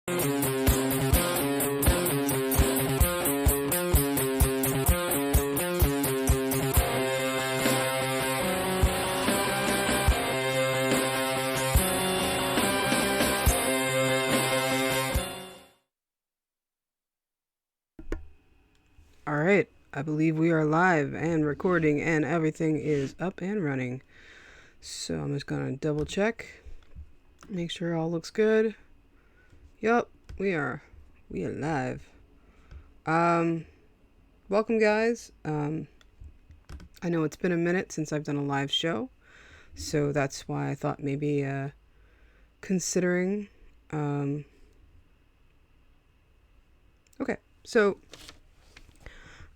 Alright, I believe we are live and recording and everything is up and running. So I'm just gonna double check, make sure all looks good. Yup, we are live. Welcome guys. I know it's been a minute since I've done a live show, so that's why I thought maybe considering okay, so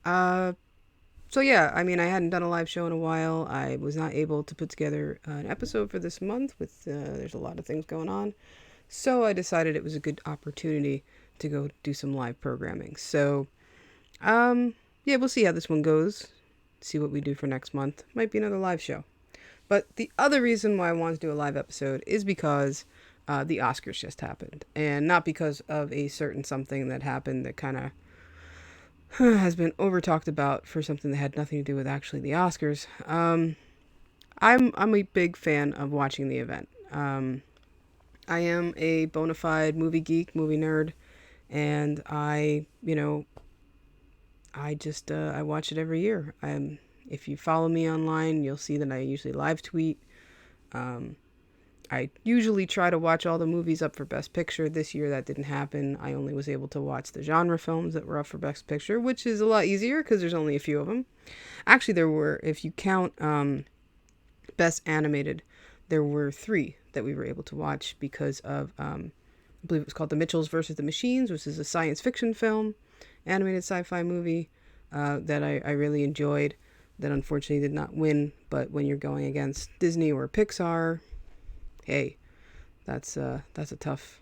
yeah, I mean, I hadn't done a live show in a while. I was not able to put together an episode for this month with there's a lot of things going on. So I decided it was a good opportunity to go do some live programming. So yeah, we'll see how this one goes. See what we do for next month. Might be another live show. But the other reason why I wanted to do a live episode is because the Oscars just happened. And not because of a certain something that happened that kind of has been over talked about for something that had nothing to do with actually the Oscars. I'm a big fan of watching the event. I am a bona fide movie geek, movie nerd, and I watch it every year. If you follow me online, you'll see that I usually live tweet. I usually try to watch all the movies up for Best Picture. This year that didn't happen. I only was able to watch the genre films that were up for Best Picture, which is a lot easier because there's only a few of them. Actually, there were, if you count Best Animated, there were 3 that we were able to watch because of, I believe it was called The Mitchells versus the Machines, which is a science fiction film, animated sci-fi movie that I really enjoyed, that unfortunately did not win. But when you're going against Disney or Pixar, hey, that's a tough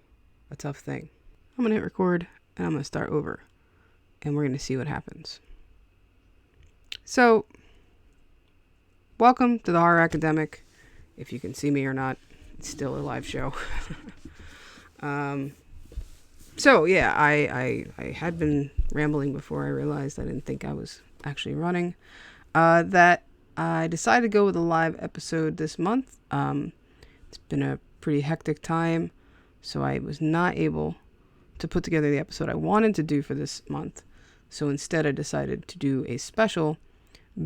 thing. I'm gonna hit record and I'm gonna start over, and we're gonna see what happens. So, welcome to the Horror Academic. If you can see me or not, it's still a live show. So yeah, I had been rambling before I realized I didn't think I was actually running. That I decided to go with a live episode this month. It's been a pretty hectic time, so I was not able to put together the episode I wanted to do for this month. So instead I decided to do a special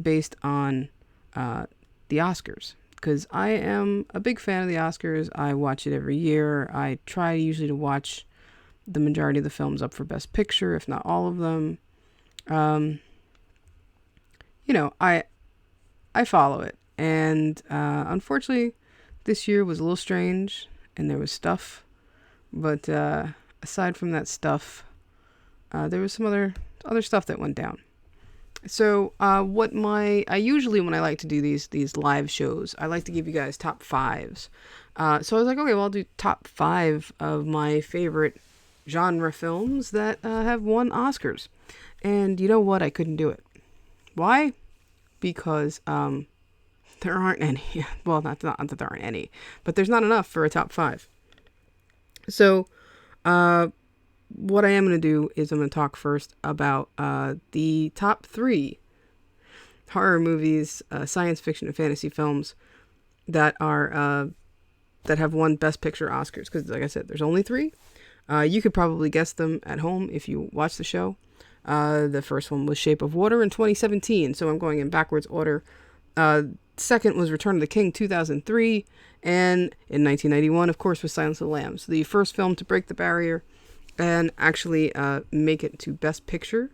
based on the Oscars, because I am a big fan of the Oscars. I watch it every year. I try usually to watch the majority of the films up for Best Picture, if not all of them. I follow it, and unfortunately this year was a little strange, and there was stuff, but aside from that stuff, there was some other stuff that went down. So I usually, when I like to do these live shows, I like to give you guys top 5s. So I was like, okay, well, I'll do top 5 of my favorite genre films that have won Oscars. And you know what? I couldn't do it. Why? Because there aren't any. Well, not that there aren't any, but there's not enough for a top 5. So what I am going to do is I'm going to talk first about the top 3 horror movies, science fiction and fantasy films that are that have won Best Picture Oscars. Because like I said, there's only 3. You could probably guess them at home if you watch the show. The first one was Shape of Water in 2017, so I'm going in backwards order. Second was Return of the King, 2003, and in 1991, of course, was Silence of the Lambs, the first film to break the barrier and actually make it to Best Picture.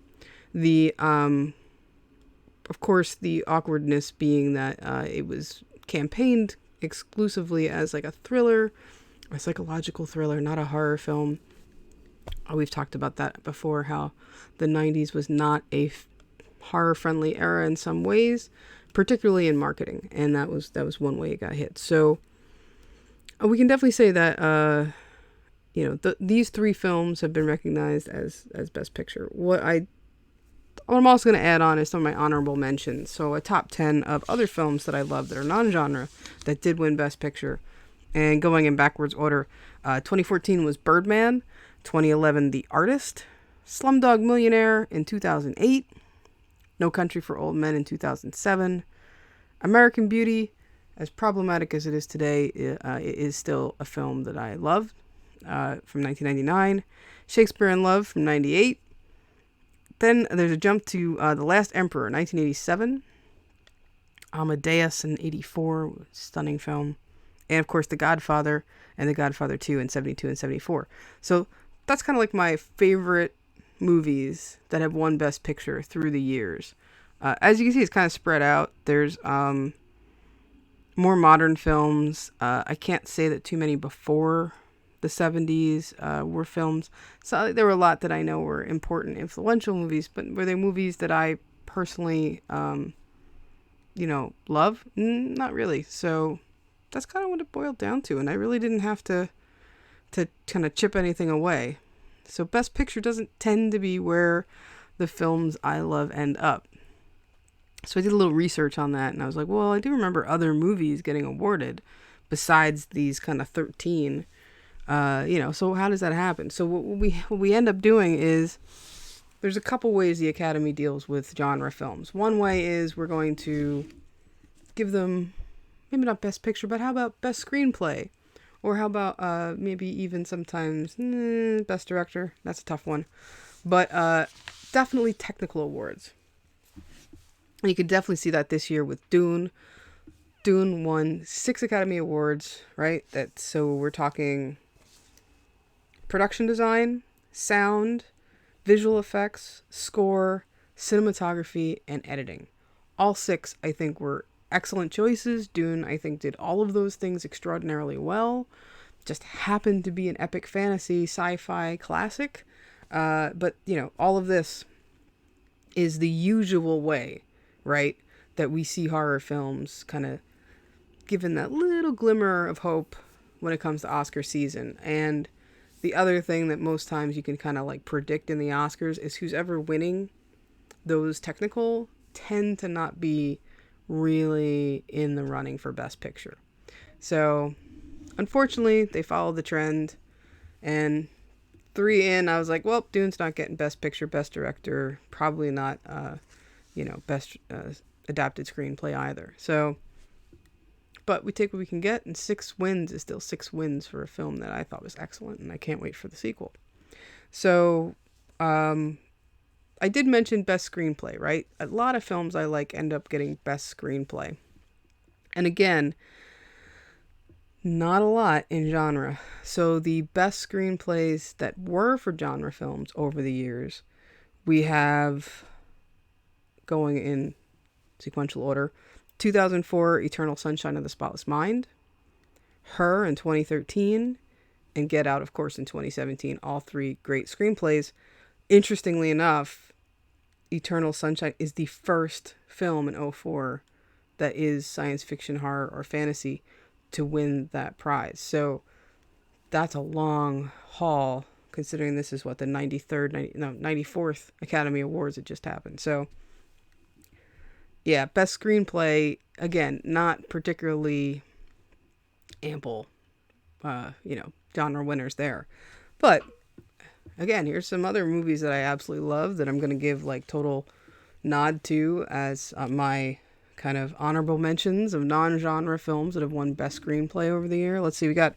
The of course, the awkwardness being that it was campaigned exclusively as like a thriller, a psychological thriller, not a horror film. We've talked about that before, how the 90s was not a horror-friendly era in some ways, particularly in marketing, and that was one way it got hit. So we can definitely say that these 3 films have been recognized as Best Picture. What I'm also going to add on is some of my honorable mentions. So a top 10 of other films that I love that are non-genre that did win Best Picture. And going in backwards order, 2014 was Birdman. 2011, The Artist. Slumdog Millionaire in 2008. No Country for Old Men in 2007. American Beauty, as problematic as it is today, it is still a film that I love, from 1999. Shakespeare in Love from 98. Then there's a jump to The Last Emperor, 1987. Amadeus in 84, stunning film. And of course The Godfather and The Godfather 2 in 72 and 74. So that's kind of like my favorite movies that have won Best Picture through the years. As you can see, it's kind of spread out. There's more modern films. I can't say that too many before the 70s were films. So there were a lot that I know were important, influential movies, but were they movies that I personally, love? Not really. So that's kind of what it boiled down to. And I really didn't have to kind of chip anything away. So Best Picture doesn't tend to be where the films I love end up. So I did a little research on that, and I was like, well, I do remember other movies getting awarded besides these kind of 13. So how does that happen? So what we end up doing is there's a couple ways the Academy deals with genre films. One way is we're going to give them, maybe not Best Picture, but how about Best Screenplay? Or how about maybe even sometimes Best Director? That's a tough one. But definitely technical awards. And you could definitely see that this year with Dune. Dune won 6 Academy Awards, right? So we're talking production design, sound, visual effects, score, cinematography, and editing. All 6, I think, were excellent choices. Dune, I think, did all of those things extraordinarily well. Just happened to be an epic fantasy sci-fi classic. But, all of this is the usual way, right, that we see horror films kind of given that little glimmer of hope when it comes to Oscar season. And the other thing that most times you can kind of like predict in the Oscars is who's ever winning those technical tend to not be really in the running for Best Picture. So unfortunately they followed the trend, and 3 in, I was like, well, Dune's not getting Best Picture, Best Director, probably not Best Adapted Screenplay either. So, but we take what we can get, and 6 wins is still 6 wins for a film that I thought was excellent, and I can't wait for the sequel. So, I did mention Best Screenplay, right? A lot of films I like end up getting Best Screenplay. And again, not a lot in genre. So the best screenplays that were for genre films over the years, we have, going in sequential order, 2004, Eternal Sunshine of the Spotless Mind, Her in 2013, and Get Out, of course, in 2017. All 3 great screenplays. Interestingly enough, Eternal Sunshine is the first film in 2004 that is science fiction, horror, or fantasy to win that prize. So that's a long haul, considering this is what the 94th Academy Awards that just happened. So yeah, Best Screenplay, again, not particularly ample, genre winners there. But again, here's some other movies that I absolutely love that I'm going to give like total nod to as my kind of honorable mentions of non-genre films that have won Best Screenplay over the year. Let's see, we got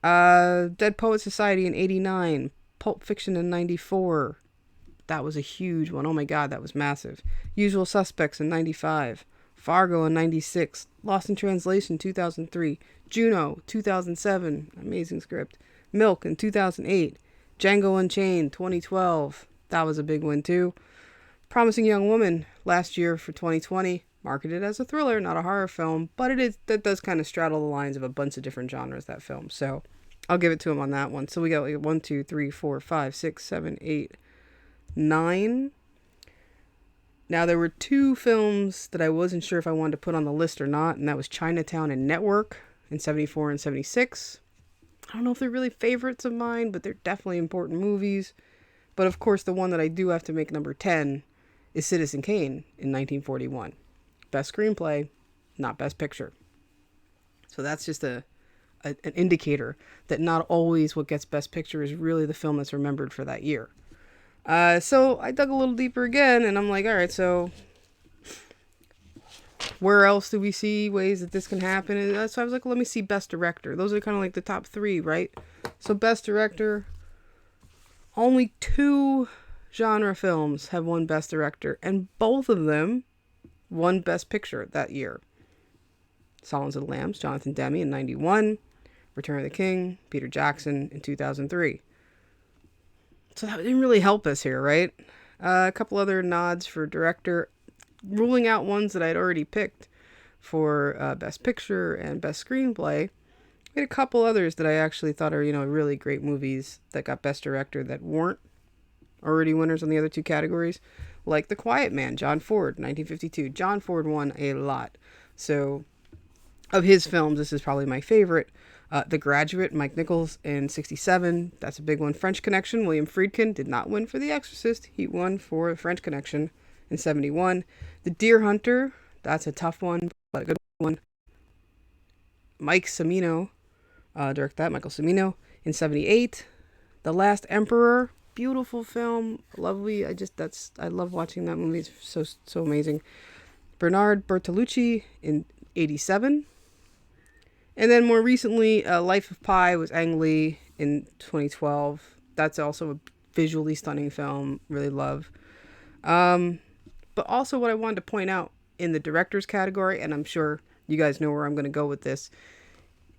Dead Poets Society in 89, Pulp Fiction in 94. That was a huge one. Oh my God, that was massive. Usual Suspects in 95, Fargo in 96, Lost in Translation 2003, Juno 2007, amazing script, Milk in 2008, Django Unchained 2012, that was a big one too. Promising Young Woman last year for 2020, marketed as a thriller, not a horror film, but that does kind of straddle the lines of a bunch of different genres, that film. So I'll give it to him on that one. So we got like 1, 2, 3, 4, 5, 6, 7, 8, 9. Now there were 2 films that I wasn't sure if I wanted to put on the list or not, and that was Chinatown and Network in 74 and 76. I don't know if they're really favorites of mine, but they're definitely important movies. But of course, the one that I do have to make number 10 is Citizen Kane in 1941. Best Screenplay, not Best Picture. So that's just a an indicator that not always what gets Best Picture is really the film that's remembered for that year. So I dug a little deeper again, and I'm like, all right, so where else do we see ways that this can happen? And so I was like, let me see Best Director. Those are kind of like the top three, right? So Best Director, only 2 genre films have won Best Director, and both of them won Best Picture that year. Silence of the Lambs, Jonathan Demme in 91, Return of the King, Peter Jackson in 2003. So that didn't really help us here, right? A couple other nods for director, ruling out ones that I'd already picked for Best Picture and Best Screenplay. We had a couple others that I actually thought are, really great movies that got Best Director that weren't already winners on the other 2 categories. Like The Quiet Man, John Ford, 1952. John Ford won a lot. So, of his films, this is probably my favorite. The Graduate, Mike Nichols in 67. That's a big one. French Connection, William Friedkin did not win for The Exorcist. He won for French Connection in 71. The Deer Hunter, that's a tough one, but a good one. Mike Cimino, directed that, Michael Cimino in 78. The Last Emperor, beautiful film, lovely. I love watching that movie. It's so amazing. Bernard Bertolucci in 87. And then more recently, Life of Pi was Ang Lee in 2012. That's also a visually stunning film. Really love. But also what I wanted to point out in the director's category, and I'm sure you guys know where I'm going to go with this,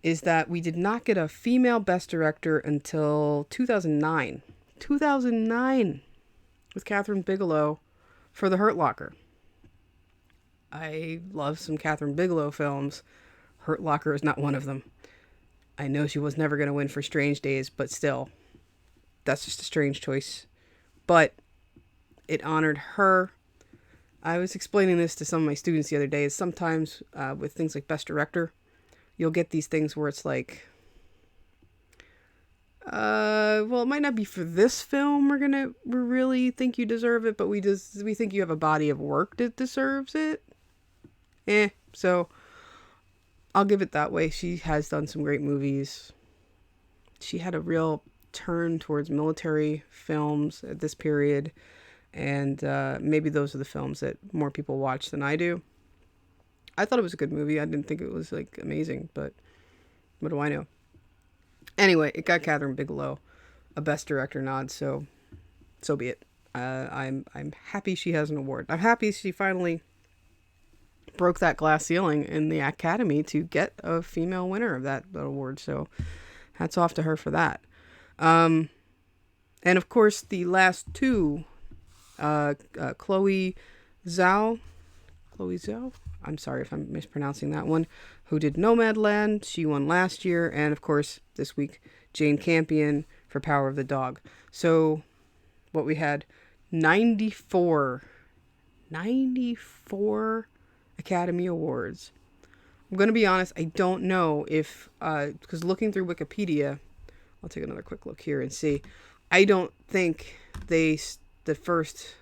is that we did not get a female Best Director until 2009. 2009 with Catherine Bigelow for The Hurt Locker. I love some Catherine Bigelow films. Hurt Locker is not one of them. I know she was never going to win for Strange Days, but still, that's just a strange choice. But it honored her. I was explaining this to some of my students the other day, is sometimes with things like Best Director, you'll get these things where it's like, well, it might not be for this film we really think you deserve it, but we think you have a body of work that deserves it. So I'll give it that way. She has done some great movies. She had a real turn towards military films at this period, and maybe those are the films that more people watch than I do. I thought it was a good movie. I didn't think it was like amazing, but what do I know? Anyway, it got Catherine Bigelow a Best Director nod, so be it. I'm happy she has an award. I'm happy she finally broke that glass ceiling in the Academy to get a female winner of that award. So hats off to her for that. And of course, the last 2, Chloe Zhao, I'm sorry if I'm mispronouncing that one, who did Nomadland. She won last year. And of course, this week, Jane Campion for Power of the Dog. So what we had, 94 Academy Awards. I'm going to be honest, I don't know if, because looking through Wikipedia, I'll take another quick look here and see. I don't think the first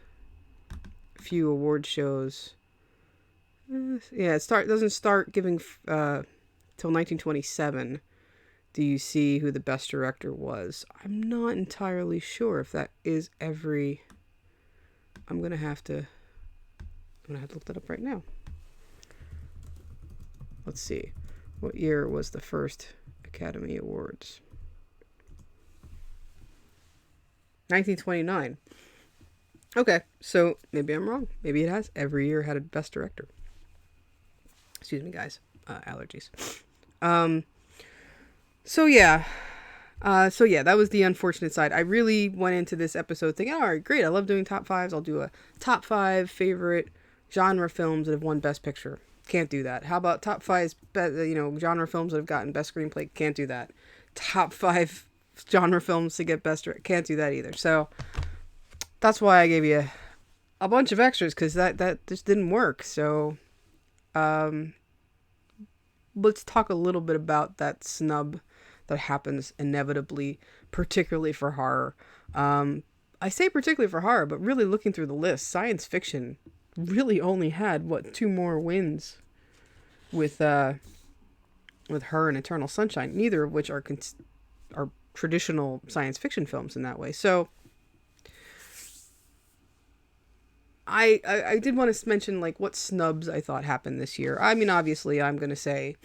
few award shows, it doesn't start giving till 1927. Do you see who the Best Director was? I'm not entirely sure if that is every. I'm gonna have to look that up right now. Let's see, what year was the first Academy Awards? 1929. Okay, so maybe I'm wrong. Maybe it has. Every year had a Best Director. Excuse me, guys. Allergies. So yeah, that was the unfortunate side. I really went into this episode thinking, all right, great. I love doing top 5s. I'll do a top 5 favorite genre films that have won Best Picture. Can't do that. How about top 5 genre films that have gotten Best Screenplay? Can't do that. Top 5 genre films to get Best Director. Can't do that either. So that's why I gave you a bunch of extras, because that just didn't work. So let's talk a little bit about that snub that happens inevitably, particularly for horror. I say particularly for horror, but really looking through the list, science fiction really only had 2 more wins with with Her and Eternal Sunshine, neither of which are traditional science fiction films in that way. So I did want to mention like what snubs I thought happened this year. I mean, obviously, I'm gonna say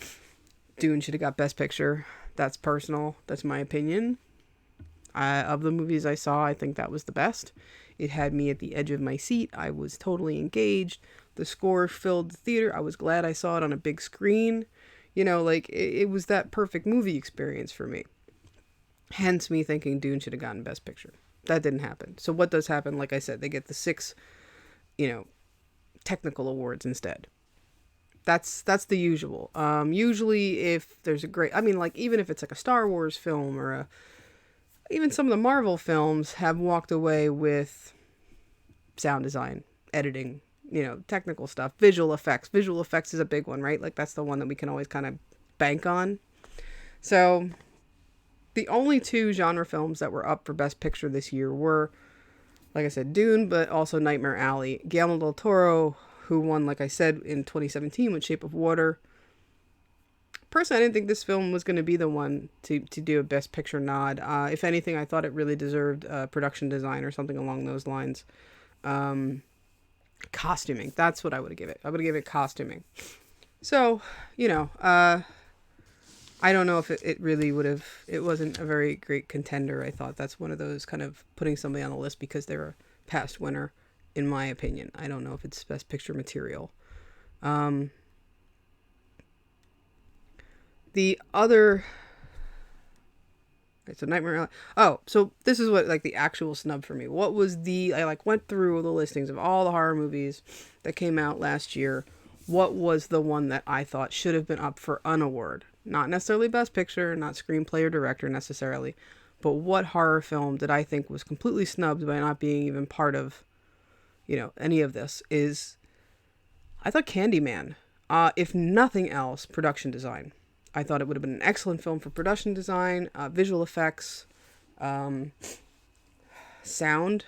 Dune should have got Best Picture. That's personal. That's my opinion. Of the movies I saw, I think that was the best. It had me at the edge of my seat. I was totally engaged. The score filled the theater. I was glad I saw it on a big screen. You know, like it was that perfect movie experience for me. Hence me thinking Dune should have gotten Best Picture. That didn't happen. So what does happen? Like I said, they get the 6, technical awards instead. That's the usual. Usually if there's a great, I mean, like even if it's like a Star Wars film or even some of the Marvel films have walked away with sound design, editing, technical stuff, visual effects. Visual effects is a big one, right? Like that's the one that we can always kind of bank on. So the only 2 genre films that were up for Best Picture this year were, like I said, Dune, but also Nightmare Alley. Guillermo del Toro, who won, like I said, in 2017 with Shape of Water. Personally, I didn't think this film was going to be the one to do a Best Picture nod. If anything, I thought it really deserved production design or something along those lines. Costuming, that's what I would give it. I would give it costuming. So, I don't know if it really would have, it wasn't a very great contender. I thought that's one of those kind of putting somebody on the list because they're a past winner, in my opinion. I don't know if it's Best Picture material. The other, it's a Nightmare. Oh, so this is what like the actual snub for me. What was I like went through the listings of all the horror movies that came out last year. What was the one that I thought should have been up for an award? Not necessarily Best Picture, not screenplay or director necessarily, but what horror film did I think was completely snubbed by not being even part of, any of this is, I thought Candyman. If nothing else, production design. I thought it would have been an excellent film for production design, visual effects, sound,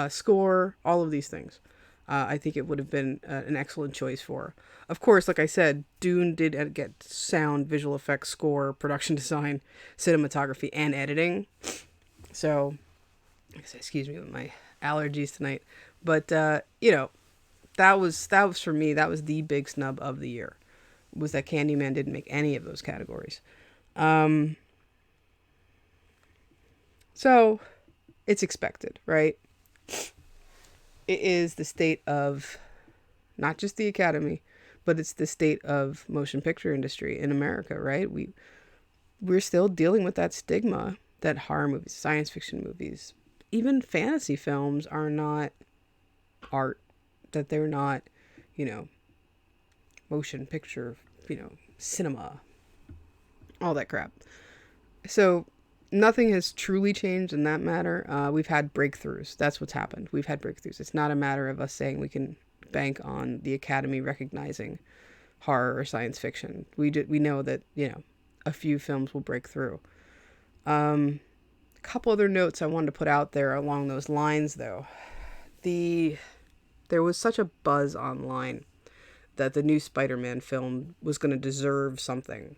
score, all of these things. I think it would have been an excellent choice for. Of course, like I said, Dune did get sound, visual effects, score, production design, cinematography, and editing. So, excuse me with my allergies tonight. But, that was for me, that was the big snub of the year. Was that Candyman didn't make any of those categories. So, it's expected, right? It is the state of not just the Academy, but it's the state of motion picture industry in America, right? We're still dealing with that stigma that horror movies, science fiction movies, even fantasy films are not art, that they're not, motion picture, cinema, all that crap. So nothing has truly changed in that matter. We've had breakthroughs. That's what's happened. We've had breakthroughs. It's not a matter of us saying we can bank on the Academy recognizing horror or science fiction. We know that, a few films will break through. A couple other notes I wanted to put out there along those lines, though. There was such a buzz online that the new Spider-Man film was going to deserve something.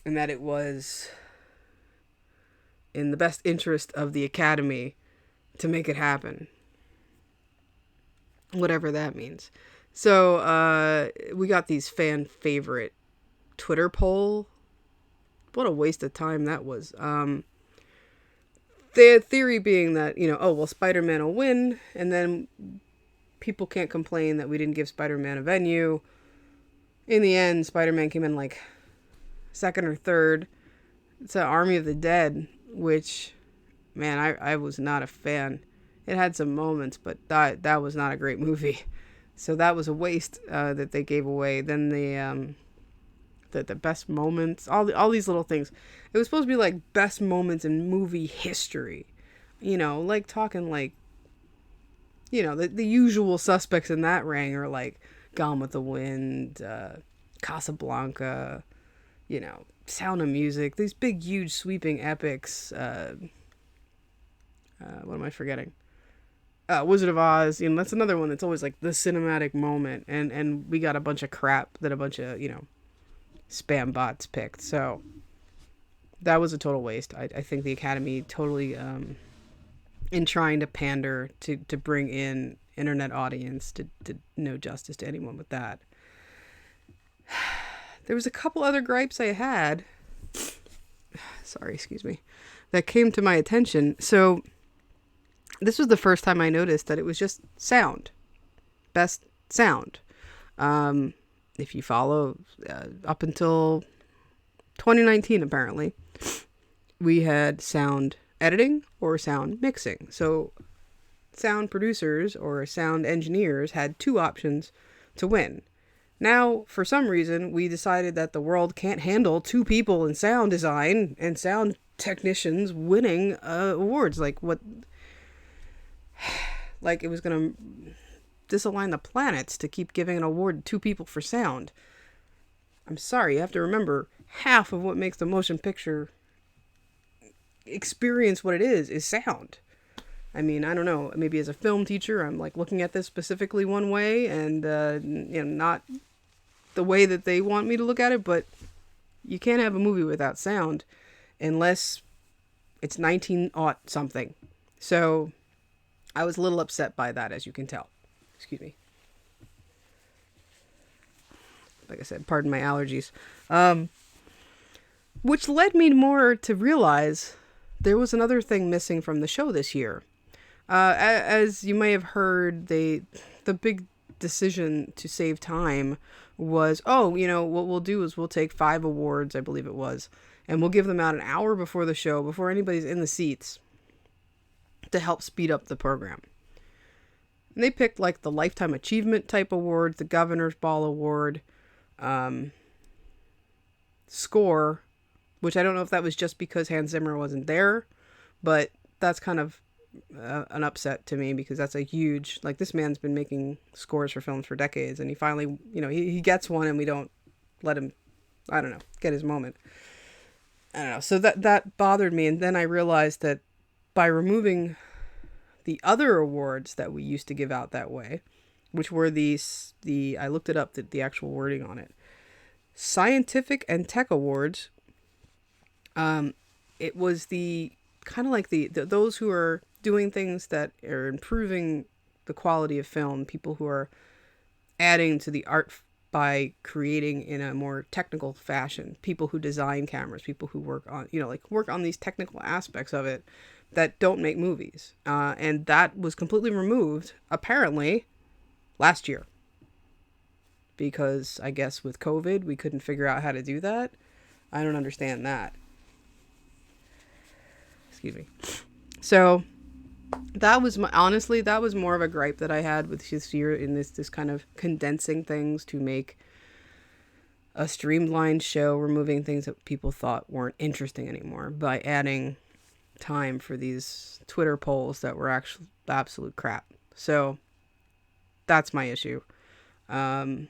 And that it was in the best interest of the Academy to make it happen. Whatever that means. So, we got these fan favorite Twitter poll. What a waste of time that was. The theory being that, Spider-Man will win, and then people can't complain that we didn't give Spider-Man a venue. In the end, Spider-Man came in like second or third. It's an Army of the Dead, which, man, I was not a fan. It had some moments, but that was not a great movie. So that was a waste that they gave away. Then the best moments, all these little things. It was supposed to be like best moments in movie history. Like talking like, the usual suspects in that ring are like Gone with the Wind, Casablanca, Sound of Music, these big, huge, sweeping epics. What am I forgetting? Wizard of Oz, that's another one that's always like the cinematic moment, and we got a bunch of crap that a bunch of, spam bots picked. So that was a total waste. I think the Academy totally, in trying to pander to bring in internet audience, to no justice to anyone with that. There was a couple other gripes I had. Sorry, excuse me. That came to my attention. So this was the first time I noticed that it was just sound. Best sound. If you follow, up until 2019, apparently, we had sound editing or sound mixing. So sound producers or sound engineers had two options to win. Now, for some reason, we decided that the world can't handle two people in sound design and sound technicians winning awards. Like, what? Like, it was going to disalign the planets to keep giving an award to two people for sound. I'm sorry, you have to remember, half of what makes the motion picture experience what it is sound. I mean, I don't know, maybe as a film teacher, I'm like looking at this specifically one way and, not the way that they want me to look at it, but you can't have a movie without sound unless it's 19-aught something. So I was a little upset by that, as you can tell. Excuse me. Like I said, pardon my allergies. Which led me more to realize there was another thing missing from the show this year. As you may have heard, the big decision to save time was, what we'll do is we'll take 5 awards, I believe it was, and we'll give them out an hour before the show, before anybody's in the seats, to help speed up the program. And they picked like the Lifetime Achievement type awards, the Governor's Ball Award, score, which I don't know if that was just because Hans Zimmer wasn't there, but that's kind of an upset to me, because that's a huge, like, this man's been making scores for films for decades, and he finally, he gets one and we don't let him, I don't know, get his moment. I don't know. So that bothered me. And then I realized that by removing the other awards that we used to give out that way, which were I looked it up, the actual wording on it, Scientific and Tech Awards, it was the kind of like the those who are doing things that are improving the quality of film, people who are adding to the art by creating in a more technical fashion, people who design cameras, people who work on, work on these technical aspects of it that don't make movies. And that was completely removed, apparently, last year. Because I guess with COVID, we couldn't figure out how to do that. I don't understand that. Excuse me. So that was honestly, that was more of a gripe that I had with this year, in this kind of condensing things to make a streamlined show, removing things that people thought weren't interesting anymore by adding time for these Twitter polls that were actually absolute crap. So that's my issue. I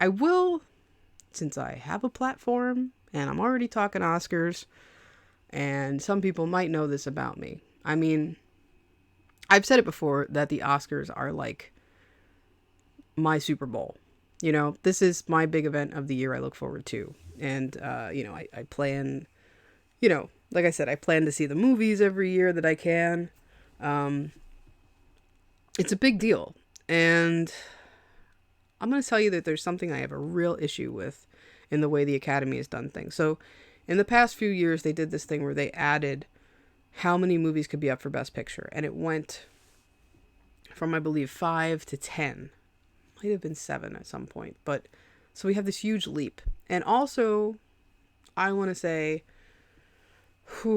will, since I have a platform and I'm already talking Oscars, and some people might know this about me. I mean, I've said it before that the Oscars are like my Super Bowl. This is my big event of the year I look forward to. And, I plan, like I said, I plan to see the movies every year that I can. It's a big deal. And I'm going to tell you that there's something I have a real issue with in the way the Academy has done things. So in the past few years, they did this thing where they added how many movies could be up for Best Picture. And it went from, I believe, 5 to 10. Might have been 7 at some point. But so we have this huge leap. And also, I want to say,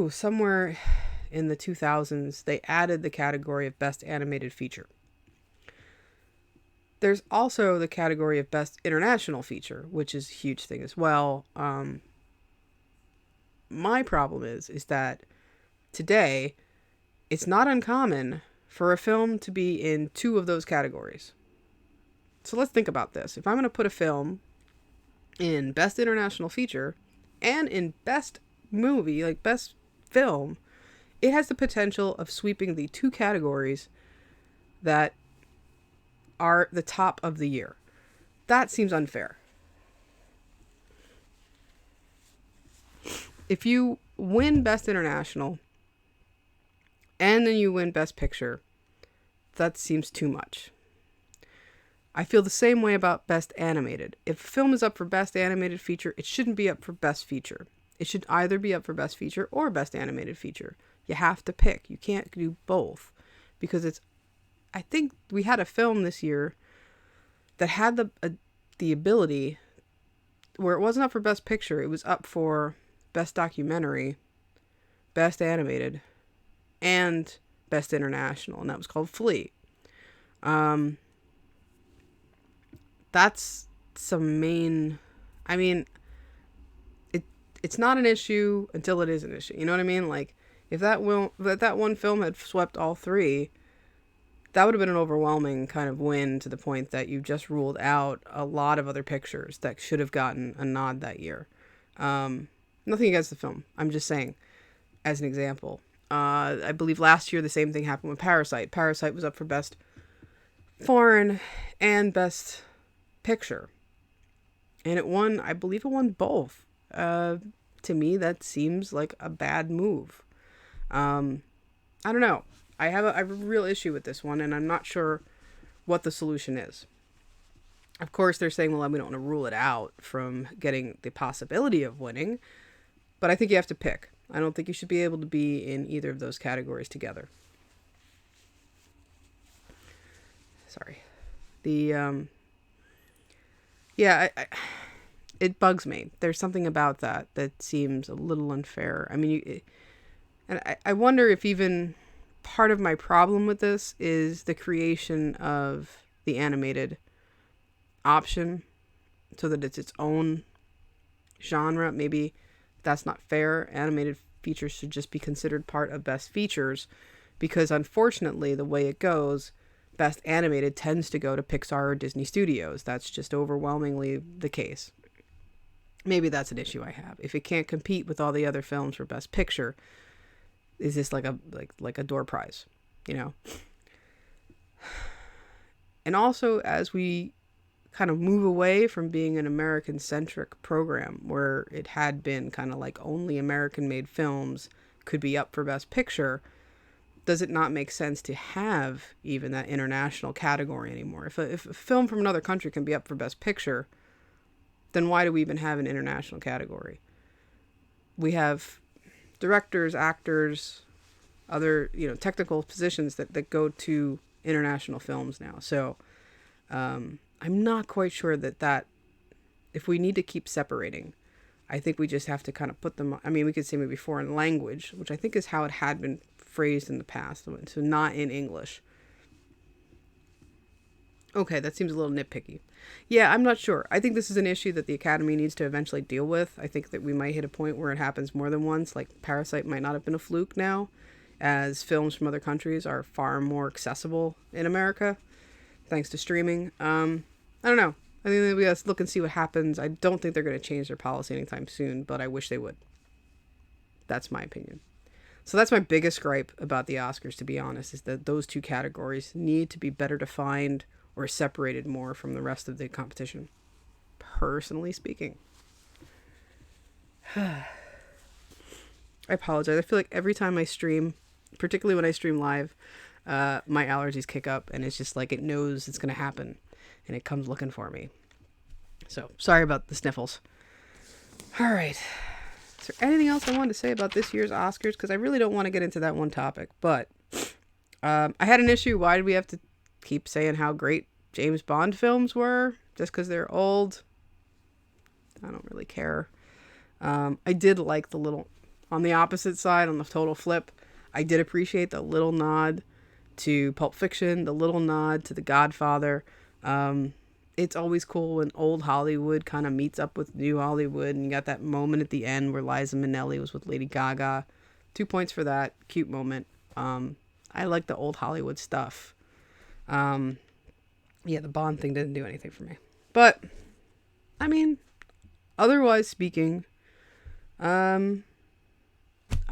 somewhere in the 2000s, they added the category of Best Animated Feature. There's also the category of Best International Feature, which is a huge thing as well. My problem is that today, it's not uncommon for a film to be in 2 of those categories. So let's think about this. If I'm going to put a film in Best International Feature and in Best Movie, like Best Film, it has the potential of sweeping the 2 categories that are the top of the year. That seems unfair. if you win Best International and then you win Best Picture, that seems too much. I feel the same way about Best Animated. If a film is up for Best Animated Feature, it shouldn't be up for Best Feature. It should either be up for Best Feature or Best Animated Feature. You have to pick. You can't do both. Because I think we had a film this year that had the ability where it wasn't up for Best Picture. It was up for Best Documentary, Best Animated, and Best International. And that was called Flea. That's some main... I mean, it's not an issue until it is an issue. You know what I mean? Like, if that one film had swept all three, that would have been an overwhelming kind of win to the point that you just ruled out a lot of other pictures that should have gotten a nod that year. Nothing against the film. I'm just saying, as an example. I believe last year the same thing happened with Parasite. Parasite was up for Best Foreign and Best Picture. And it won, I believe it won both. To me, that seems like a bad move. I don't know. I have a real issue with this one, and I'm not sure what the solution is. Of course, they're saying, well, we don't want to rule it out from getting the possibility of winning, but I think you have to pick. I don't think you should be able to be in either of those categories together. Sorry. It bugs me. There's something about that seems a little unfair. I mean, I wonder if even part of my problem with this is the creation of the animated option so that it's its own genre. Maybe that's not fair. Animated features should just be considered part of Best Features because unfortunately the way it goes, Best Animated tends to go to Pixar or Disney Studios. That's just overwhelmingly the case. Maybe that's an issue I have. If it can't compete with all the other films for Best Picture, is this like a door prize, you know? And also, as we kind of move away from being an American-centric program where it had been kind of like only American-made films could be up for Best Picture, does it not make sense to have even that international category anymore? If a film from another country can be up for Best Picture, then why do we even have an international category? We have directors, actors, other, technical positions that go to international films now. So I'm not quite sure that if we need to keep separating, I think we just have to kind of put them, I mean, we could say maybe foreign language, which I think is how it had been phrased in the past, so not in English. Okay, that seems a little nitpicky. Yeah, I'm not sure. I think this is an issue that the Academy needs to eventually deal with. I think that we might hit a point where it happens more than once. Like Parasite might not have been a fluke now, as films from other countries are far more accessible in America, thanks to streaming. I don't know. I think that we gotta look and see what happens. I don't think they're going to change their policy anytime soon, but I wish they would. That's my opinion. So that's my biggest gripe about the Oscars, to be honest, is that those two categories need to be better defined or separated more from the rest of the competition, personally speaking. I apologize. I feel like every time I stream, particularly when I stream live, my allergies kick up, and it's just like it knows it's going to happen, and it comes looking for me. So, sorry about the sniffles. All right. Is there anything else I wanted to say about this year's Oscars? Because I really don't want to get into that one topic, but I had an issue. Why did we have to keep saying how great James Bond films were just because they're old? I don't really care. I did like the little, on the opposite side, on the total flip, I did appreciate the little nod to Pulp Fiction, the little nod to The Godfather. It's always cool when old Hollywood kind of meets up with new Hollywood, and you got that moment at the end where Liza Minnelli was with Lady Gaga. 2 points for that cute moment. I like the old Hollywood stuff. The Bond thing didn't do anything for me. But, I mean, otherwise speaking, I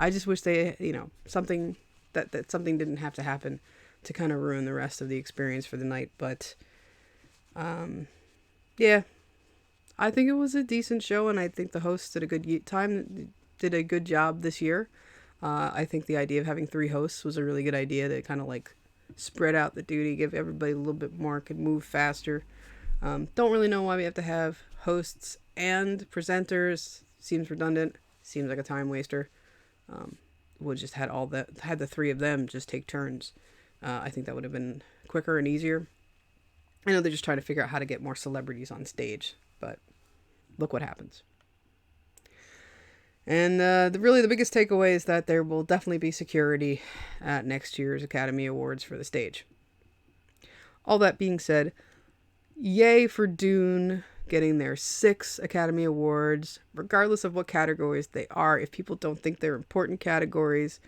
just wish they, something that something didn't have to happen to kind of ruin the rest of the experience for the night. But, I think it was a decent show, and I think the hosts did a good time. did a good job this year. I think the idea of having 3 hosts was a really good idea to kind of like spread out the duty, give everybody a little bit more, could move faster. Don't really know why we have to have hosts and presenters. Seems redundant. Seems like a time waster. Would just had the 3 of them just take turns. I think that would have been quicker and easier. I know they're just trying to figure out how to get more celebrities on stage, but look what happens. And the biggest takeaway is that there will definitely be security at next year's Academy Awards for the stage. All that being said, yay for Dune getting their 6 Academy Awards, regardless of what categories they are. If people don't think they're important categories,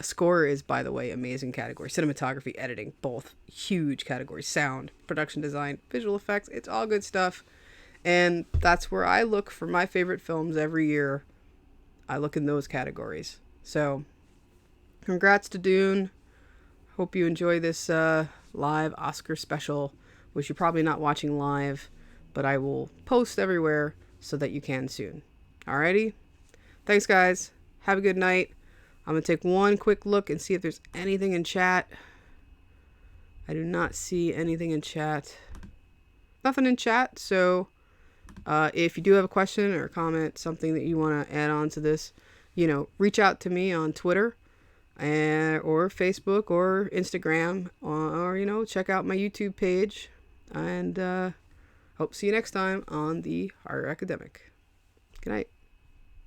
score is, by the way, amazing category. Cinematography, editing, both huge categories. Sound, production design, visual effects, it's all good stuff. And that's where I look for my favorite films every year. I look in those categories. So, congrats to Dune. Hope you enjoy this live Oscar special, which you're probably not watching live, but I will post everywhere so that you can soon. Alrighty? Thanks, guys. Have a good night. I'm going to take one quick look and see if there's anything in chat. I do not see anything in chat. Nothing in chat, so if you do have a question or a comment, something that you want to add on to this, reach out to me on Twitter or Facebook or Instagram, or check out my YouTube page. And hope to see you next time on the Horror Academic. Good night.